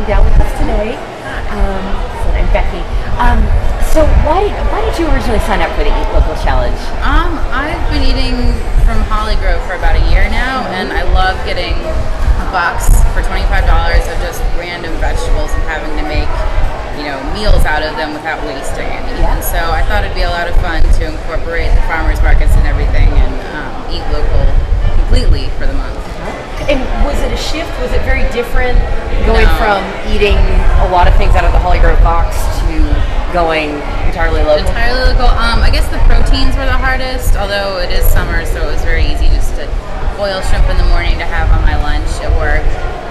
sitting down with us today. So I'm Becky. So why did you originally sign up for the Eat Local Challenge? I've been eating from Holly Grove for about a year now, and I love getting a box for $25 of just random vegetables and having to make, meals out of them without wasting any. Yeah. And so I thought it'd be a lot of fun to incorporate the farmers markets and everything and eat local completely for the month. And was it a shift? Was it very different going No. from eating a lot of things out of the Holly Grove box to going entirely local? Entirely local. I guess the proteins were the hardest, although it is summer, so it was very easy just to boil shrimp in the morning to have on my lunch at work.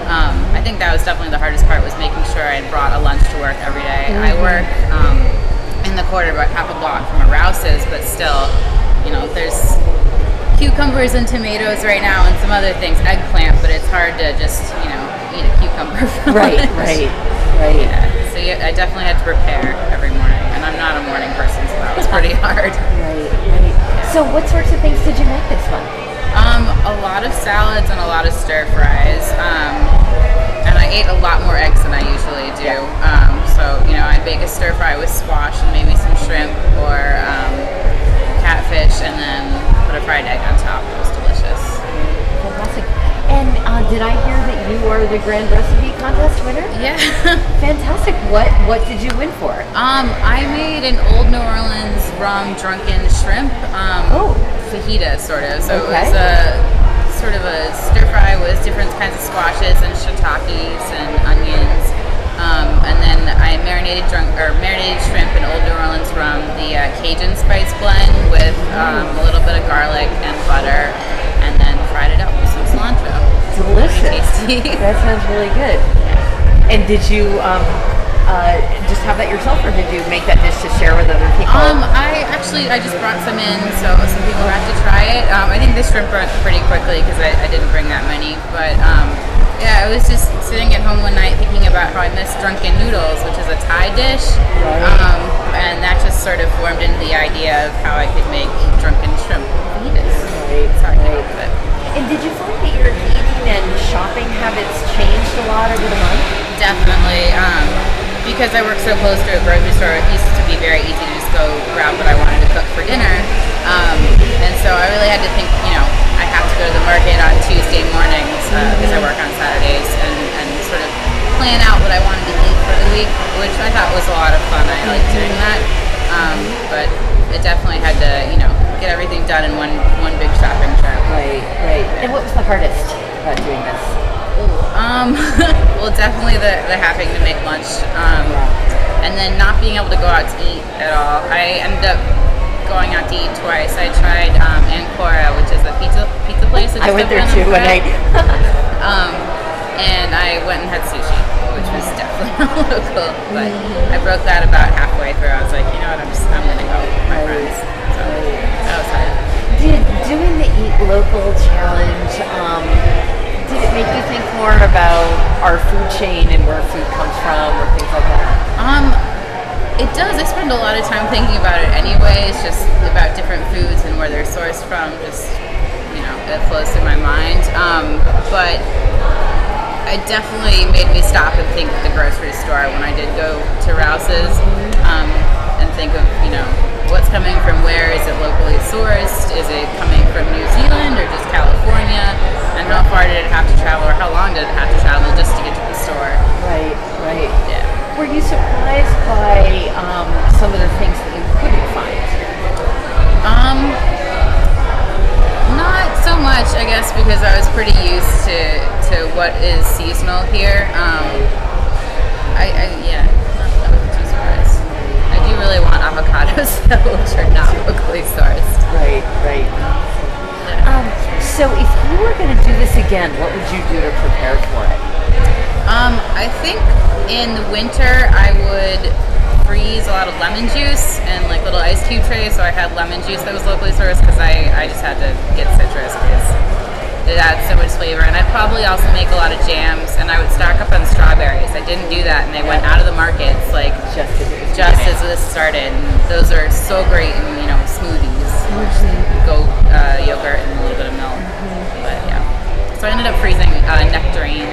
I think that was definitely the hardest part, was making sure I brought a lunch to work every day. I work in the quarter about half a block from a Rouse's, but still, there's cucumbers and tomatoes right now and some other things, eggplant, but it's hard to just, eat a cucumber for Right. Yeah, so I definitely had to prepare every morning, and I'm not a morning person, so that was pretty hard. Right. So what sorts of things did you make this month? A lot of salads and a lot of stir fries, and I ate a lot more eggs than I usually do. So I'd bake a stir fry with squash and maybe some shrimp or catfish, and then put a fried egg on top. It was delicious. Fantastic. And did I hear that you are the Grand Recipe Contest winner? Yeah. Fantastic. What did you win for? I made an Old New Orleans rum drunken shrimp fajita, sort of. So Okay. It was sort of a stir fry with different kinds of squashes and shiitakes and onions. And then I marinated shrimp in Old New Orleans rum, the Cajun spice blend with a little bit of garlic and butter, and then fried it up with some cilantro. Delicious. Tasty. That sounds really good. And did you just have that yourself, or did you make that dish to share with other people? I just brought some in, so some people got to try it. I think the shrimp burnt pretty quickly because I didn't bring that many, but I was just sitting at home one night thinking about how I miss drunken noodles, which is a Thai dish, and that just sort of formed into the idea of how I could make drunken shrimp fajitas. So I came up with it. And did you find that your eating and shopping habits changed a lot over the month? Definitely. Because I work so close to a grocery store, it used to be very easy to just go grab what I wanted to cook for dinner. And so I really had to think, I have to go to the market on Tuesday mornings because I work on Saturdays and sort of plan out what I wanted to eat for the week, which I thought was a lot of fun. I liked doing that. But it definitely had to, get everything done in one big shopping trip. Right. And what was the hardest about doing this? Well, definitely the having to make lunch, and then not being able to go out to eat at all. I ended up going out to eat twice. I tried Ancora, which is a pizza place. I went there too one night. And I went and had sushi, which was definitely not local. But I broke that about halfway through. I was like, you know what, I'm gonna go with my friends. So that was hard. Did doing the Eat Local Challenge, did it make you think more about our food chain and where food comes from or things like that? It does. I spend a lot of time thinking about it anyway. It's just about different foods and where they're sourced from. Just, it flows through my mind. But it definitely made me stop and think at the grocery store when I did go to Rouse's, and think of, what's coming from where. Is it locally sourced? Is it coming from New Zealand or just California? And how far did it have to travel, or how long did it have to travel just to get to the store? Right. Yeah. Were you surprised by some of the things that you couldn't find? Not so much, I guess, because I was pretty used to what is seasonal here. I wasn't too surprised. I do really want avocados, though, which are not locally sourced. Right. So if you were going to do this again, what would you do to prepare for it? I think in the winter I would freeze a lot of lemon juice and like little ice cube trays, so I had lemon juice that was locally sourced because I just had to get citrus because it adds so much flavor. And I'd probably also make a lot of jams, and I would stock up on strawberries. I didn't do that, and they went out of the markets like just as this started. And those are so great in smoothies, goat yogurt and a little bit of milk. But yeah, so I ended up freezing nectarines